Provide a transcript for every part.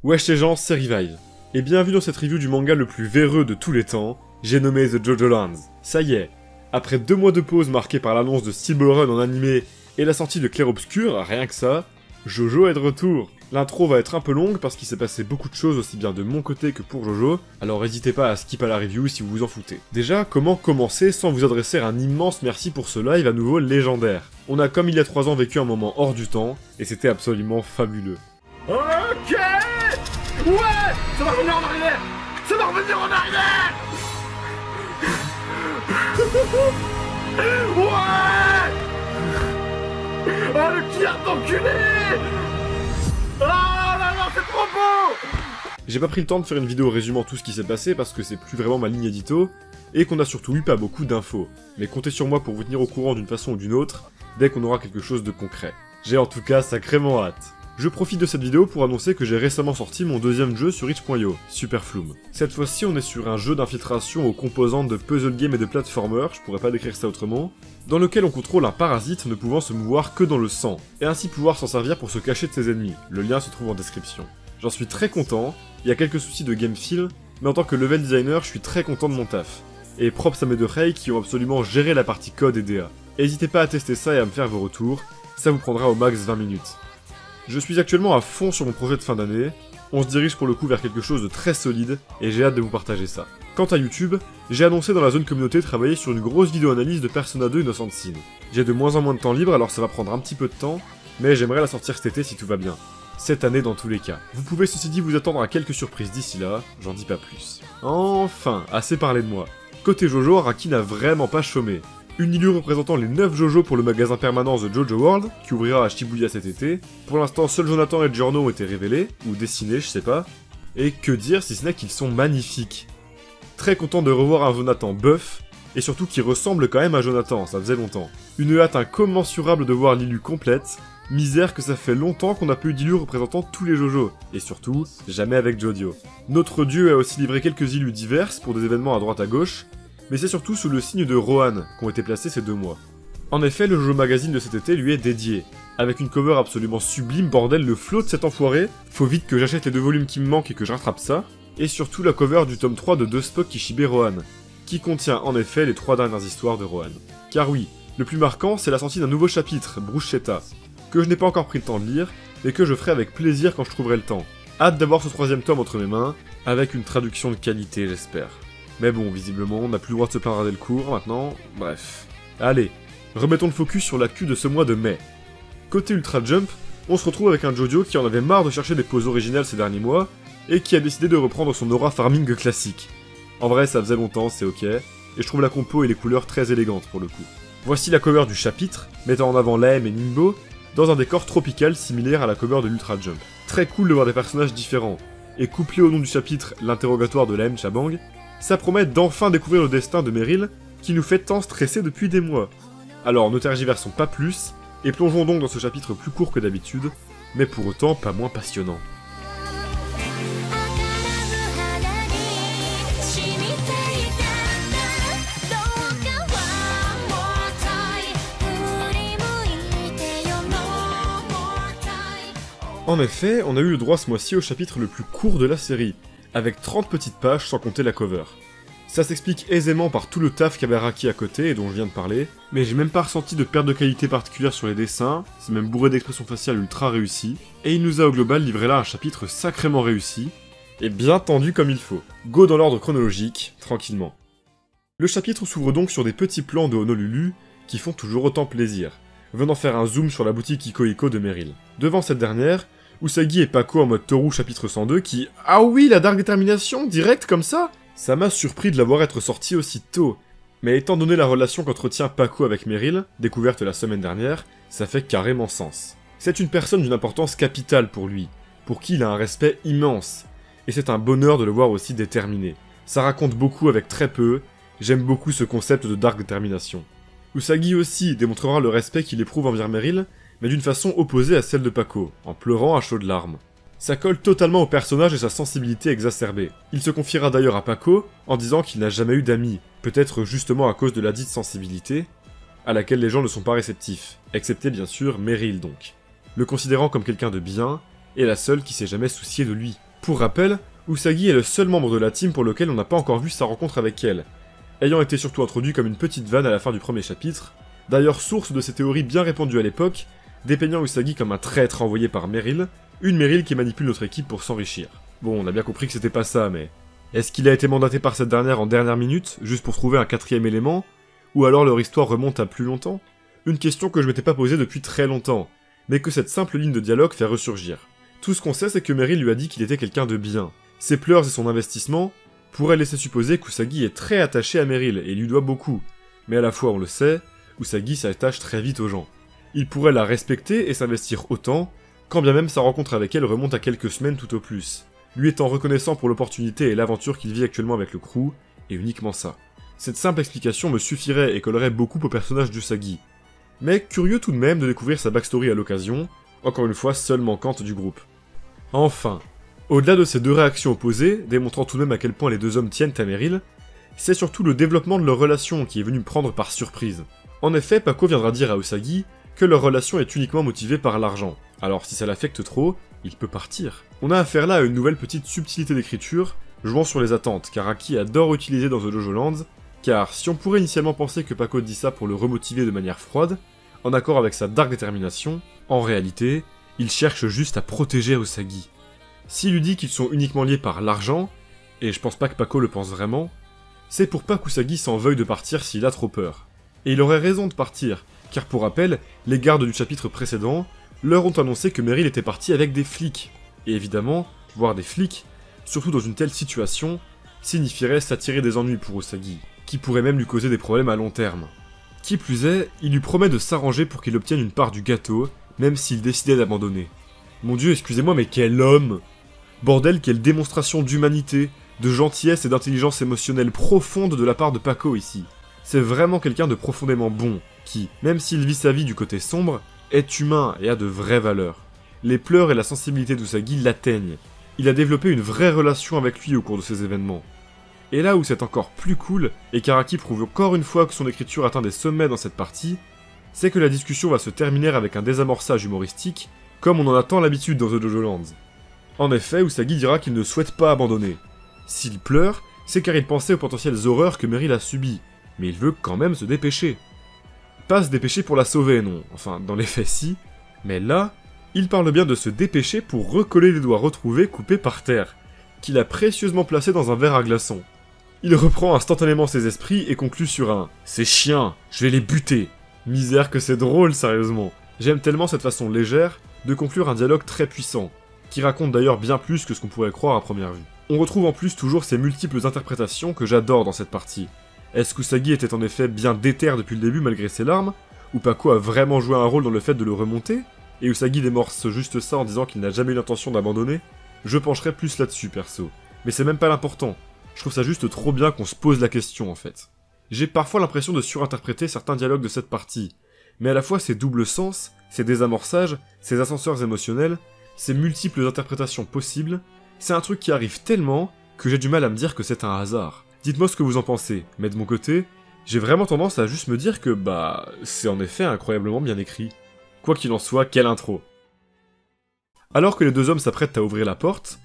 Wesh les gens, c'est Revive. Et bienvenue dans cette review du manga le plus véreux de tous les temps, j'ai nommé The Jojo Lands. Ça y est, après 2 mois de pause marqués par l'annonce de Steel Ball Run en animé et la sortie de Clair Obscur, rien que ça, Jojo est de retour. L'intro va être un peu longue parce qu'il s'est passé beaucoup de choses aussi bien de mon côté que pour Jojo, alors n'hésitez pas à skip à la review si vous vous en foutez. Déjà, comment commencer sans vous adresser un immense merci pour ce live à nouveau légendaire. On a comme il y a 3 ans vécu un moment hors du temps, et c'était absolument fabuleux. Ok. Ouais. Ça va revenir en arrière. Ça va revenir en arrière. Ouais. Oh le killer d'enculé. Oh là là, c'est trop beau. J'ai pas pris le temps de faire une vidéo résumant tout ce qui s'est passé parce que c'est plus vraiment ma ligne édito, et qu'on a surtout eu pas beaucoup d'infos. Mais comptez sur moi pour vous tenir au courant d'une façon ou d'une autre, dès qu'on aura quelque chose de concret. J'ai en tout cas sacrément hâte. Je profite de cette vidéo pour annoncer que j'ai récemment sorti mon deuxième jeu sur itch.io, Super Flume. Cette fois-ci on est sur un jeu d'infiltration aux composantes de puzzle game et de platformer, je pourrais pas décrire ça autrement, dans lequel on contrôle un parasite ne pouvant se mouvoir que dans le sang, et ainsi pouvoir s'en servir pour se cacher de ses ennemis. Le lien se trouve en description. J'en suis très content, il y a quelques soucis de game feel, mais en tant que level designer je suis très content de mon taf. Et props à mes deux Rei qui ont absolument géré la partie code et DA. N'hésitez pas à tester ça et à me faire vos retours, ça vous prendra au max 20 minutes. Je suis actuellement à fond sur mon projet de fin d'année, on se dirige pour le coup vers quelque chose de très solide, et j'ai hâte de vous partager ça. Quant à YouTube, j'ai annoncé dans la zone communauté travailler sur une grosse vidéo analyse de Persona 2 Innocent Sin. J'ai de moins en moins de temps libre alors ça va prendre un petit peu de temps, mais j'aimerais la sortir cet été si tout va bien. Cette année dans tous les cas. Vous pouvez ceci dit vous attendre à quelques surprises d'ici là, j'en dis pas plus. Enfin, assez parlé de moi. Côté Jojo, Araki n'a vraiment pas chômé. Une illue représentant les 9 Jojo pour le magasin permanent The Jojo World, qui ouvrira à Shibuya cet été. Pour l'instant, seuls Jonathan et Giorno ont été révélés, ou dessinés, je sais pas. Et que dire si ce n'est qu'ils sont magnifiques. Très content de revoir un Jonathan buff, et surtout qui ressemble quand même à Jonathan, ça faisait longtemps. Une hâte incommensurable de voir l'illu complète, misère que ça fait longtemps qu'on n'a pas eu d'illu représentant tous les Jojo, et surtout, jamais avec Jodio. Notre dieu a aussi livré quelques illus diverses pour des événements à droite à gauche, mais c'est surtout sous le signe de Rohan qu'ont été placés ces 2 mois. En effet, le Jojo Magazine de cet été lui est dédié, avec une cover absolument sublime, bordel, le flow de cet enfoiré, faut vite que j'achète les 2 volumes qui me manquent et que je rattrape ça, et surtout la cover du tome 3 de Dospock Kishibe Rohan, qui contient en effet les 3 dernières histoires de Rohan. Car oui, le plus marquant, c'est la sortie d'un nouveau chapitre, Bruschetta, que je n'ai pas encore pris le temps de lire, mais que je ferai avec plaisir quand je trouverai le temps. Hâte d'avoir ce 3ème tome entre mes mains, avec une traduction de qualité j'espère. Mais bon, visiblement, on n'a plus le droit de se plaindre dès le cours, maintenant, bref. Allez, remettons le focus sur l'actu de ce mois de mai. Côté Ultra Jump, on se retrouve avec un Jojo qui en avait marre de chercher des poses originales ces derniers mois, et qui a décidé de reprendre son aura farming classique. En vrai, ça faisait longtemps, c'est ok, et je trouve la compo et les couleurs très élégantes pour le coup. Voici la cover du chapitre, mettant en avant Laem et Nimbo, dans un décor tropical similaire à la cover de l'Ultra Jump. Très cool de voir des personnages différents, et couplé au nom du chapitre, l'interrogatoire de Laem Chabang, ça promet d'enfin découvrir le destin de Meryl, qui nous fait tant stresser depuis des mois. Alors ne tergiversons pas plus, et plongeons donc dans ce chapitre plus court que d'habitude, mais pour autant pas moins passionnant. En effet, on a eu le droit ce mois-ci au chapitre le plus court de la série, avec 30 petites pages sans compter la cover. Ça s'explique aisément par tout le taf qu'avait Araki à côté et dont je viens de parler, mais j'ai même pas ressenti de perte de qualité particulière sur les dessins, c'est même bourré d'expressions faciales ultra réussies, et il nous a au global livré là un chapitre sacrément réussi, et bien tendu comme il faut. Go dans l'ordre chronologique, tranquillement. Le chapitre s'ouvre donc sur des petits plans de Honolulu qui font toujours autant plaisir, venant faire un zoom sur la boutique Iko de Meryl. Devant cette dernière, Usagi et Pako en mode Toru chapitre 102 qui... Ah oui, la Dark Détermination, direct comme ça? Ça m'a surpris de la voir être sortie aussi tôt. Mais étant donné la relation qu'entretient Pako avec Meryl, découverte la semaine dernière, ça fait carrément sens. C'est une personne d'une importance capitale pour lui, pour qui il a un respect immense. Et c'est un bonheur de le voir aussi déterminé. Ça raconte beaucoup avec très peu, j'aime beaucoup ce concept de Dark Détermination. Usagi aussi démontrera le respect qu'il éprouve envers Meryl, mais d'une façon opposée à celle de Pako, en pleurant à chaudes larmes. Ça colle totalement au personnage et sa sensibilité exacerbée. Il se confiera d'ailleurs à Pako en disant qu'il n'a jamais eu d'amis, peut-être justement à cause de la dite sensibilité, à laquelle les gens ne sont pas réceptifs, excepté bien sûr Meryl donc. Le considérant comme quelqu'un de bien, et la seule qui s'est jamais souciée de lui. Pour rappel, Usagi est le seul membre de la team pour lequel on n'a pas encore vu sa rencontre avec elle, ayant été surtout introduit comme une petite vanne à la fin du premier chapitre, d'ailleurs source de ces théories bien répandues à l'époque, dépeignant Usagi comme un traître envoyé par Meryl, une Meryl qui manipule notre équipe pour s'enrichir. Bon, on a bien compris que c'était pas ça, mais... Est-ce qu'il a été mandaté par cette dernière en dernière minute, juste pour trouver un quatrième élément, ou alors leur histoire remonte à plus longtemps? Une question que je m'étais pas posée depuis très longtemps, mais que cette simple ligne de dialogue fait ressurgir. Tout ce qu'on sait, c'est que Meryl lui a dit qu'il était quelqu'un de bien. Ses pleurs et son investissement pourraient laisser supposer qu'Usagi est très attaché à Meryl et lui doit beaucoup, mais à la fois on le sait, Usagi s'attache très vite aux gens. Il pourrait la respecter et s'investir autant, quand bien même sa rencontre avec elle remonte à quelques semaines tout au plus, lui étant reconnaissant pour l'opportunité et l'aventure qu'il vit actuellement avec le crew, et uniquement ça. Cette simple explication me suffirait et collerait beaucoup au personnage d'Usagi. Mais curieux tout de même de découvrir sa backstory à l'occasion, encore une fois seule manquante du groupe. Enfin, au-delà de ces deux réactions opposées, démontrant tout de même à quel point les deux hommes tiennent à Meryl, c'est surtout le développement de leur relation qui est venu me prendre par surprise. En effet, Pako viendra dire à Usagi que leur relation est uniquement motivée par l'argent, alors si ça l'affecte trop, il peut partir. On a affaire là à une nouvelle petite subtilité d'écriture, jouant sur les attentes, qu'Araki adore utiliser dans The Jojo Lands, car si on pourrait initialement penser que Pako dit ça pour le remotiver de manière froide, en accord avec sa dark détermination, en réalité, il cherche juste à protéger Usagi. S'il lui dit qu'ils sont uniquement liés par l'argent, et je pense pas que Pako le pense vraiment, c'est pour pas qu'Usagi s'en veuille de partir s'il a trop peur. Et il aurait raison de partir, car pour rappel, les gardes du chapitre précédent leur ont annoncé que Meryl était partie avec des flics. Et évidemment, voir des flics, surtout dans une telle situation, signifierait s'attirer des ennuis pour Usagi, qui pourrait même lui causer des problèmes à long terme. Qui plus est, il lui promet de s'arranger pour qu'il obtienne une part du gâteau, même s'il décidait d'abandonner. Mon dieu, excusez-moi, mais quel homme! Bordel, quelle démonstration d'humanité, de gentillesse et d'intelligence émotionnelle profonde de la part de Pako ici. C'est vraiment quelqu'un de profondément bon, qui, même s'il vit sa vie du côté sombre, est humain et a de vraies valeurs. Les pleurs et la sensibilité d'Usagi l'atteignent. Il a développé une vraie relation avec lui au cours de ces événements. Et là où c'est encore plus cool, et qu'Araki prouve encore une fois que son écriture atteint des sommets dans cette partie, c'est que la discussion va se terminer avec un désamorçage humoristique, comme on en a tant l'habitude dans The Jojo Lands. En effet, Usagi dira qu'il ne souhaite pas abandonner. S'il pleure, c'est car il pensait aux potentielles horreurs que Meryl a subies, mais il veut quand même se dépêcher. Pas se dépêcher pour la sauver, non, enfin, dans les faits si, mais là, il parle bien de se dépêcher pour recoller les doigts retrouvés coupés par terre, qu'il a précieusement placés dans un verre à glaçons. Il reprend instantanément ses esprits et conclut sur un « Ces chiens, je vais les buter !» Misère que c'est drôle, sérieusement. J'aime tellement cette façon légère de conclure un dialogue très puissant, qui raconte d'ailleurs bien plus que ce qu'on pourrait croire à première vue. On retrouve en plus toujours ces multiples interprétations que j'adore dans cette partie. Est-ce qu'Usagi était en effet bien déter depuis le début malgré ses larmes, ou Pako a vraiment joué un rôle dans le fait de le remonter, et Usagi démorce juste ça en disant qu'il n'a jamais eu l'intention d'abandonner? Je pencherais plus là-dessus perso, mais c'est même pas l'important. Je trouve ça juste trop bien qu'on se pose la question en fait. J'ai parfois l'impression de surinterpréter certains dialogues de cette partie, mais à la fois ces doubles sens, ces désamorçages, ces ascenseurs émotionnels, ces multiples interprétations possibles, c'est un truc qui arrive tellement que j'ai du mal à me dire que c'est un hasard. Dites-moi ce que vous en pensez, mais de mon côté, j'ai vraiment tendance à juste me dire que c'est en effet incroyablement bien écrit. Quoi qu'il en soit, quelle intro. Alors que les deux hommes s'apprêtent à ouvrir la porte,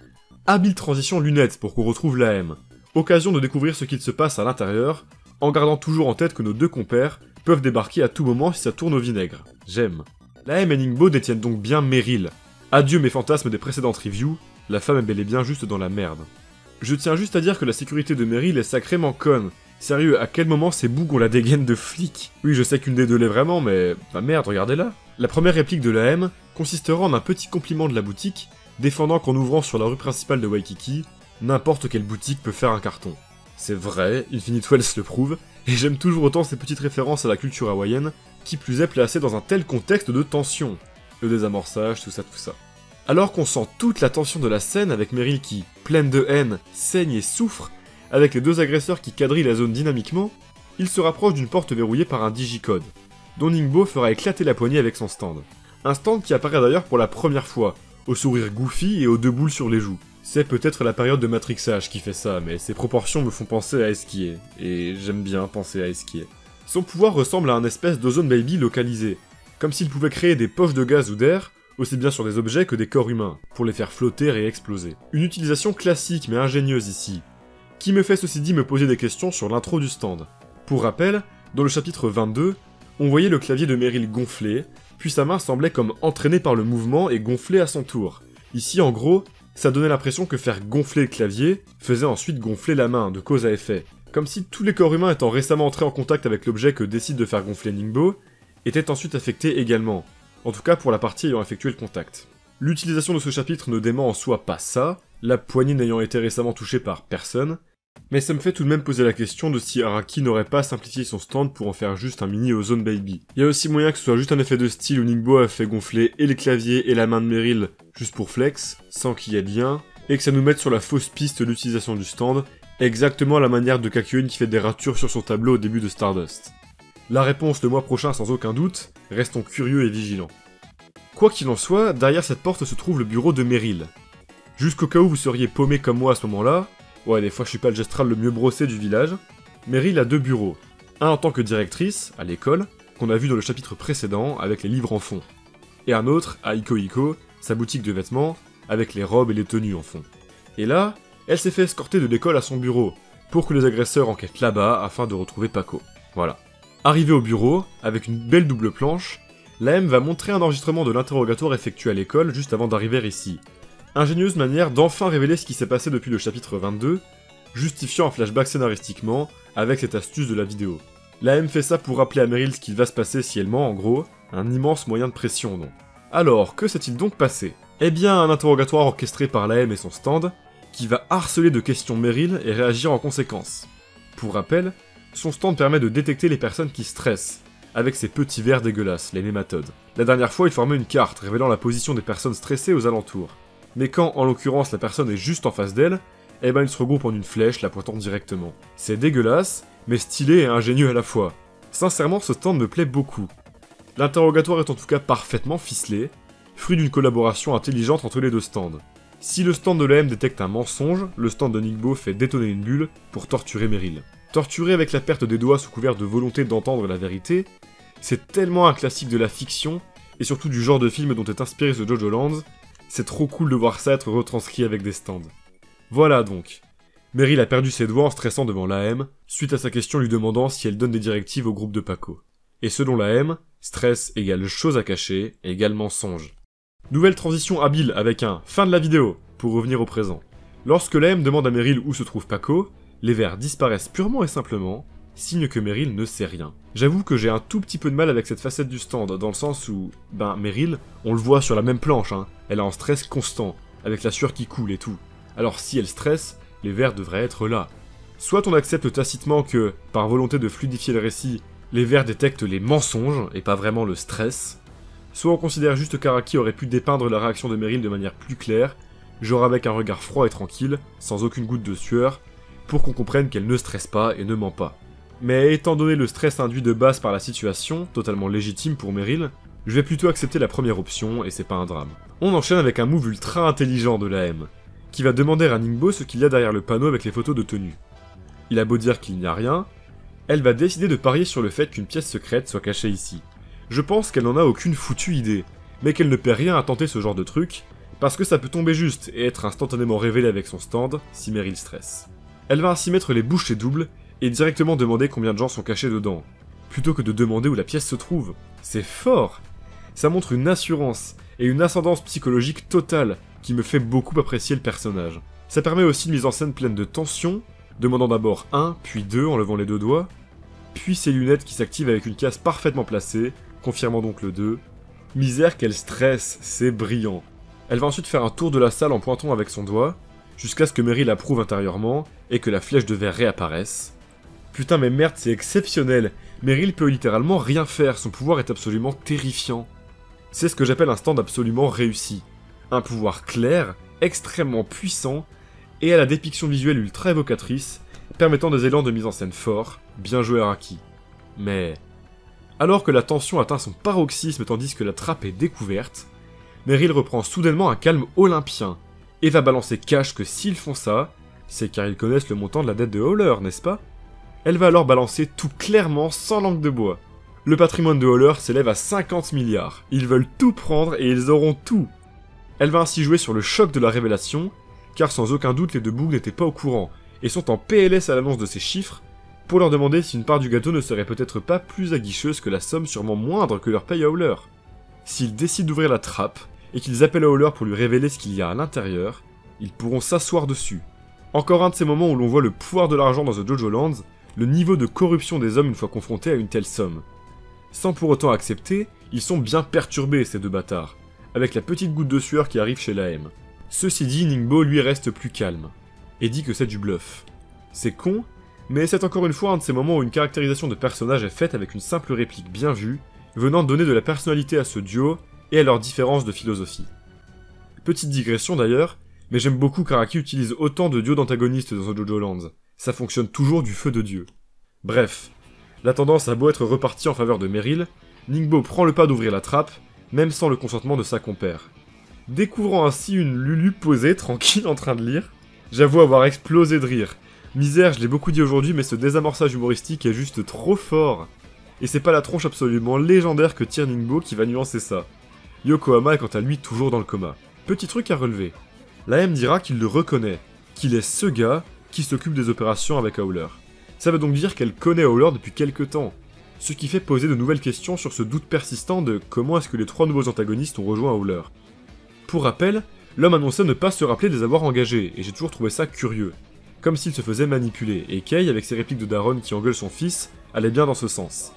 habile transition lunettes pour qu'on retrouve la M. Occasion de découvrir ce qu'il se passe à l'intérieur, en gardant toujours en tête que nos deux compères peuvent débarquer à tout moment si ça tourne au vinaigre. J'aime. La M et Ningbo détiennent donc bien Meryl. Adieu mes fantasmes des précédentes reviews, la femme est bel et bien juste dans la merde. Je tiens juste à dire que la sécurité de Meryl est sacrément conne. Sérieux, à quel moment ces bougs ont la dégaine de flic? Oui, je sais qu'une des deux l'est vraiment, mais... merde, regardez-la. La première réplique de la M consistera en un petit compliment de la boutique, défendant qu'en ouvrant sur la rue principale de Waikiki, n'importe quelle boutique peut faire un carton. C'est vrai, Infinite Wells le prouve, et j'aime toujours autant ces petites références à la culture hawaïenne, qui plus est placée dans un tel contexte de tension. Le désamorçage, tout ça. Alors qu'on sent toute la tension de la scène avec Meryl qui, pleine de haine, saigne et souffre, avec les deux agresseurs qui quadrillent la zone dynamiquement, il se rapproche d'une porte verrouillée par un digicode, dont Ningbo fera éclater la poignée avec son stand. Un stand qui apparaît d'ailleurs pour la première fois, au sourire goofy et aux deux boules sur les joues. C'est peut-être la période de matrixage qui fait ça, mais ses proportions me font penser à Esquier, et j'aime bien penser à Esquier. Son pouvoir ressemble à un espèce d'ozone baby localisé, comme s'il pouvait créer des poches de gaz ou d'air, aussi bien sur des objets que des corps humains, pour les faire flotter et exploser. Une utilisation classique mais ingénieuse ici, qui me fait ceci dit me poser des questions sur l'intro du stand. Pour rappel, dans le chapitre 22, on voyait le clavier de Meryl gonfler, puis sa main semblait comme entraînée par le mouvement et gonfler à son tour. Ici en gros, ça donnait l'impression que faire gonfler le clavier faisait ensuite gonfler la main, de cause à effet. Comme si tous les corps humains étant récemment entrés en contact avec l'objet que décide de faire gonfler Ningbo, étaient ensuite affectés également, en tout cas pour la partie ayant effectué le contact. L'utilisation de ce chapitre ne dément en soi pas ça, la poignée n'ayant été récemment touchée par personne, mais ça me fait tout de même poser la question de si Araki n'aurait pas simplifié son stand pour en faire juste un mini Ozone Baby. Il y a aussi moyen que ce soit juste un effet de style où Ningbo a fait gonfler et le clavier et la main de Meryl juste pour flex, sans qu'il y ait de lien, et que ça nous mette sur la fausse piste de l'utilisation du stand, exactement à la manière de Kakyoin qui fait des ratures sur son tableau au début de Stardust. La réponse le mois prochain sans aucun doute, restons curieux et vigilants. Quoi qu'il en soit, derrière cette porte se trouve le bureau de Meryl. Jusqu'au cas où vous seriez paumé comme moi à ce moment-là, ouais des fois je suis pas le gestral le mieux brossé du village, Meryl a deux bureaux. Un en tant que directrice, à l'école, qu'on a vu dans le chapitre précédent avec les livres en fond. Et un autre à Iko Iko, sa boutique de vêtements, avec les robes et les tenues en fond. Et là, elle s'est fait escorter de l'école à son bureau, pour que les agresseurs enquêtent là-bas afin de retrouver Paco. Voilà. Arrivée au bureau, avec une belle double planche, la M va montrer un enregistrement de l'interrogatoire effectué à l'école juste avant d'arriver ici. Ingénieuse manière d'enfin révéler ce qui s'est passé depuis le chapitre 22, justifiant un flashback scénaristiquement avec cette astuce de la vidéo. La M fait ça pour rappeler à Meryl ce qu'il va se passer si elle ment, en gros, un immense moyen de pression donc. Alors, que s'est-il donc passé? Eh bien, un interrogatoire orchestré par la M et son stand, qui va harceler de questions Meryl et réagir en conséquence. Pour rappel, son stand permet de détecter les personnes qui stressent, avec ces petits vers dégueulasses, les nématodes. La dernière fois, il formait une carte révélant la position des personnes stressées aux alentours. Mais quand, en l'occurrence, la personne est juste en face d'elle, eh ben il se regroupe en une flèche la pointant directement. C'est dégueulasse, mais stylé et ingénieux à la fois. Sincèrement, ce stand me plaît beaucoup. L'interrogatoire est en tout cas parfaitement ficelé, fruit d'une collaboration intelligente entre les deux stands. Si le stand de la M détecte un mensonge, le stand de Ningbo fait détonner une bulle pour torturer Meryl. Torturer avec la perte des doigts sous couvert de volonté d'entendre la vérité, c'est tellement un classique de la fiction, et surtout du genre de film dont est inspiré ce Jojo Lands, c'est trop cool de voir ça être retranscrit avec des stands. Voilà donc. Meryl a perdu ses doigts en stressant devant l'AM, suite à sa question lui demandant si elle donne des directives au groupe de Paco. Et selon l'AM, stress égale chose à cacher, égale mensonge. Nouvelle transition habile avec un « fin de la vidéo » pour revenir au présent. Lorsque l'AM demande à Meryl où se trouve Paco, les vers disparaissent purement et simplement, signe que Meryl ne sait rien. J'avoue que j'ai un tout petit peu de mal avec cette facette du stand, dans le sens où, Meryl, on le voit sur la même planche, elle est en stress constant, avec la sueur qui coule et tout. Alors si elle stresse, les vers devraient être là. Soit on accepte tacitement que, par volonté de fluidifier le récit, les vers détectent les mensonges, et pas vraiment le stress, soit on considère juste qu'Araki aurait pu dépeindre la réaction de Meryl de manière plus claire, genre avec un regard froid et tranquille, sans aucune goutte de sueur, pour qu'on comprenne qu'elle ne stresse pas et ne ment pas. Mais étant donné le stress induit de base par la situation, totalement légitime pour Meryl, je vais plutôt accepter la première option et c'est pas un drame. On enchaîne avec un move ultra intelligent de la M, qui va demander à Ningbo ce qu'il y a derrière le panneau avec les photos de tenue. Il a beau dire qu'il n'y a rien, elle va décider de parier sur le fait qu'une pièce secrète soit cachée ici. Je pense qu'elle n'en a aucune foutue idée, mais qu'elle ne perd rien à tenter ce genre de truc, parce que ça peut tomber juste et être instantanément révélé avec son stand si Meryl stresse. Elle va ainsi mettre les bouchées doubles et directement demander combien de gens sont cachés dedans, plutôt que de demander où la pièce se trouve. C'est fort! Ça montre une assurance et une ascendance psychologique totale qui me fait beaucoup apprécier le personnage. Ça permet aussi une mise en scène pleine de tension, demandant d'abord 1, puis 2 en levant les deux doigts, puis ses lunettes qui s'activent avec une case parfaitement placée, confirmant donc le 2. Misère qu'elle stresse, c'est brillant. Elle va ensuite faire un tour de la salle en pointant avec son doigt, jusqu'à ce que Meryl approuve intérieurement et que la flèche de verre réapparaisse. Putain mais merde, c'est exceptionnel. Meryl peut littéralement rien faire, son pouvoir est absolument terrifiant. C'est ce que j'appelle un stand absolument réussi. Un pouvoir clair, extrêmement puissant, et à la dépiction visuelle ultra évocatrice, permettant des élans de mise en scène forts, bien joué Araki. Mais... alors que la tension atteint son paroxysme tandis que la trappe est découverte, Meryl reprend soudainement un calme olympien, et va balancer cash que s'ils font ça, c'est car ils connaissent le montant de la dette de Howler, n'est-ce pas? Elle va alors balancer tout clairement sans langue de bois. Le patrimoine de Howler s'élève à 50 milliards. Ils veulent tout prendre et ils auront tout. Elle va ainsi jouer sur le choc de la révélation, car sans aucun doute les deux bougs n'étaient pas au courant, et sont en PLS à l'annonce de ces chiffres, pour leur demander si une part du gâteau ne serait peut-être pas plus aguicheuse que la somme sûrement moindre que leur paye Howler. S'ils décident d'ouvrir la trappe, et qu'ils appellent Howler pour lui révéler ce qu'il y a à l'intérieur, ils pourront s'asseoir dessus. Encore un de ces moments où l'on voit le pouvoir de l'argent dans The Jojo Lands, le niveau de corruption des hommes une fois confrontés à une telle somme. Sans pour autant accepter, ils sont bien perturbés ces deux bâtards, avec la petite goutte de sueur qui arrive chez l'AM. Ceci dit, Ningbo lui reste plus calme, et dit que c'est du bluff. C'est con, mais c'est encore une fois un de ces moments où une caractérisation de personnage est faite avec une simple réplique bien vue, venant donner de la personnalité à ce duo et à leur différence de philosophie. Petite digression d'ailleurs, mais j'aime beaucoup qu'Araki utilise autant de duos d'antagonistes dans The Jojo Lands, ça fonctionne toujours du feu de Dieu. Bref, la tendance a beau être repartie en faveur de Meryl, Ningbo prend le pas d'ouvrir la trappe, même sans le consentement de sa compère. Découvrant ainsi une Lulu posée, tranquille en train de lire, j'avoue avoir explosé de rire. Misère, je l'ai beaucoup dit aujourd'hui, mais ce désamorçage humoristique est juste trop fort. Et c'est pas la tronche absolument légendaire que tire Ningbo qui va nuancer ça. Yokohama est quant à lui toujours dans le coma. Petit truc à relever. L'AM dira qu'il le reconnaît, qu'il est ce gars qui s'occupe des opérations avec Howler. Ça veut donc dire qu'elle connaît Howler depuis quelque temps, ce qui fait poser de nouvelles questions sur ce doute persistant de comment est-ce que les trois nouveaux antagonistes ont rejoint Howler. Pour rappel, l'homme annonçait ne pas se rappeler de les avoir engagés, et j'ai toujours trouvé ça curieux, comme s'il se faisait manipuler, et Kei, avec ses répliques de Daron qui engueule son fils, allait bien dans ce sens.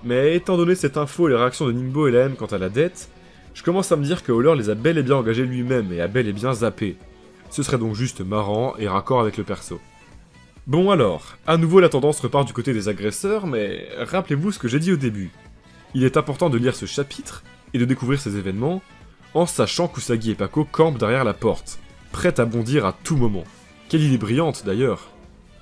Mais étant donné cette info et les réactions de Ningbo et l'AM quant à la dette, je commence à me dire que Howler les a bel et bien engagés lui-même, et a bel et bien zappé. Ce serait donc juste marrant et raccord avec le perso. Bon alors, à nouveau la tendance repart du côté des agresseurs, mais rappelez-vous ce que j'ai dit au début. Il est important de lire ce chapitre, et de découvrir ces événements, en sachant qu'Usagi et Pako campent derrière la porte, prêtes à bondir à tout moment. Quelle idée brillante d'ailleurs.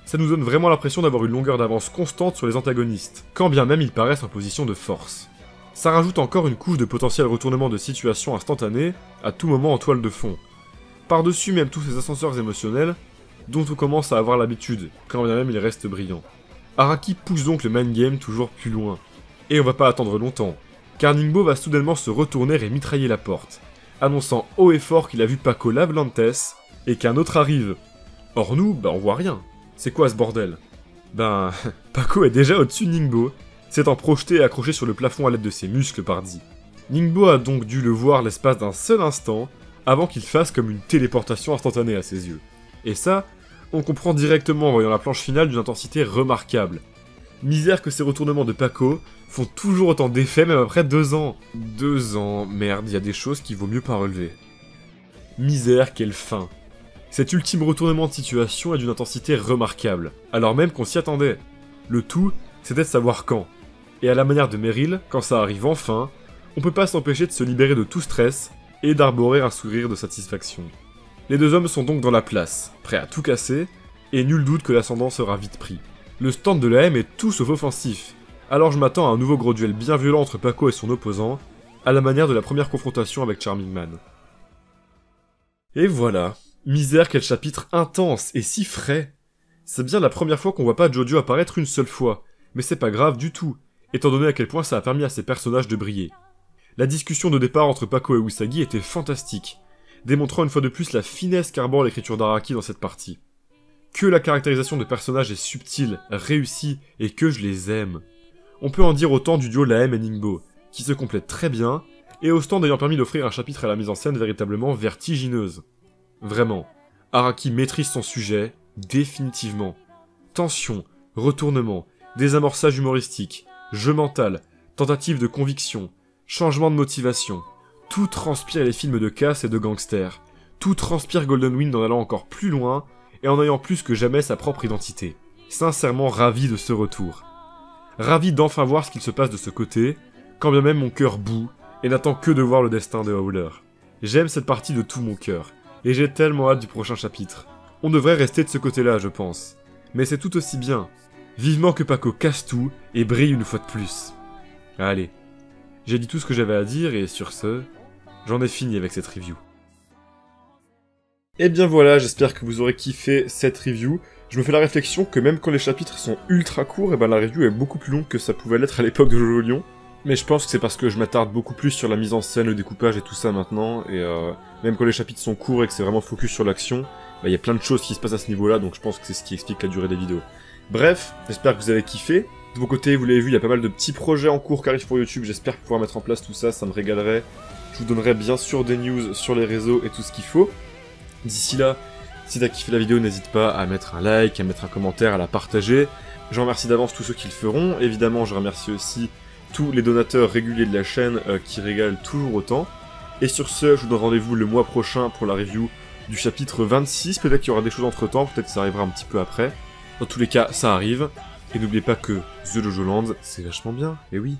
Ça nous donne vraiment l'impression d'avoir une longueur d'avance constante sur les antagonistes, quand bien même ils paraissent en position de force. Ça rajoute encore une couche de potentiel retournement de situation instantané, à tout moment en toile de fond. Par-dessus même tous ces ascenseurs émotionnels, dont on commence à avoir l'habitude, quand bien même ils restent brillants. Araki pousse donc le mind game toujours plus loin. Et on va pas attendre longtemps, car Ningbo va soudainement se retourner et mitrailler la porte, annonçant haut et fort qu'il a vu Pako Lavlantes, et qu'un autre arrive. Or nous, on voit rien. C'est quoi ce bordel? Pako est déjà au-dessus de Ningbo, s'étant projeté et accroché sur le plafond à l'aide de ses muscles pardi. Ningbo a donc dû le voir l'espace d'un seul instant, avant qu'il fasse comme une téléportation instantanée à ses yeux. Et ça, on comprend directement en voyant la planche finale d'une intensité remarquable. Misère que ces retournements de Pako font toujours autant d'effets même après 2 ans. 2 ans, merde, il y a des choses qu'il vaut mieux pas relever. Misère, quelle fin. Cet ultime retournement de situation est d'une intensité remarquable, alors même qu'on s'y attendait. Le tout, c'était de savoir quand. Et à la manière de Meryl, quand ça arrive enfin, on peut pas s'empêcher de se libérer de tout stress et d'arborer un sourire de satisfaction. Les deux hommes sont donc dans la place, prêts à tout casser, et nul doute que l'ascendant sera vite pris. Le stand de l'AM est tout sauf offensif, alors je m'attends à un nouveau gros duel bien violent entre Pako et son opposant, à la manière de la première confrontation avec Charming Man. Et voilà, misère quel chapitre intense et si frais. C'est bien la première fois qu'on voit pas Jojo apparaître une seule fois, mais c'est pas grave du tout, étant donné à quel point ça a permis à ces personnages de briller. La discussion de départ entre Pako et Usagi était fantastique, démontrant une fois de plus la finesse qu'arbore l'écriture d'Araki dans cette partie. Que la caractérisation de personnages est subtile, réussie, et que je les aime. On peut en dire autant du duo Laem et Ningbo, qui se complètent très bien, et au stand ayant permis d'offrir un chapitre à la mise en scène véritablement vertigineuse. Vraiment, Araki maîtrise son sujet, définitivement. Tension, retournement, désamorçage humoristique, jeu mental, tentative de conviction, changement de motivation. Tout transpire les films de casse et de gangsters. Tout transpire Golden Wind en allant encore plus loin, et en ayant plus que jamais sa propre identité. Sincèrement ravi de ce retour. Ravi d'enfin voir ce qu'il se passe de ce côté, quand bien même mon cœur bout, et n'attend que de voir le destin de Howler. J'aime cette partie de tout mon cœur, et j'ai tellement hâte du prochain chapitre. On devrait rester de ce côté-là, je pense. Mais c'est tout aussi bien. Vivement que Pako casse tout, et brille une fois de plus. Allez. J'ai dit tout ce que j'avais à dire, et sur ce, j'en ai fini avec cette review. Et bien voilà, j'espère que vous aurez kiffé cette review. Je me fais la réflexion que même quand les chapitres sont ultra courts, et ben la review est beaucoup plus longue que ça pouvait l'être à l'époque de Jojo Lion. Mais je pense que c'est parce que je m'attarde beaucoup plus sur la mise en scène, le découpage et tout ça maintenant, et même quand les chapitres sont courts et que c'est vraiment focus sur l'action, bah y a plein de choses qui se passent à ce niveau-là, donc je pense que c'est ce qui explique la durée des vidéos. Bref, j'espère que vous avez kiffé. De mon côté, vous l'avez vu, il y a pas mal de petits projets en cours qui arrivent pour YouTube, j'espère pouvoir mettre en place tout ça, ça me régalerait. Je vous donnerai bien sûr des news sur les réseaux et tout ce qu'il faut. D'ici là, si t'as kiffé la vidéo, n'hésite pas à mettre un like, à mettre un commentaire, à la partager. Je remercie d'avance tous ceux qui le feront. Évidemment, je remercie aussi tous les donateurs réguliers de la chaîne qui régalent toujours autant. Et sur ce, je vous donne rendez-vous le mois prochain pour la review du chapitre 26. Peut-être qu'il y aura des choses entre temps, peut-être que ça arrivera un petit peu après. Dans tous les cas, ça arrive. Et n'oubliez pas que The Jojo Land, c'est vachement bien, et oui.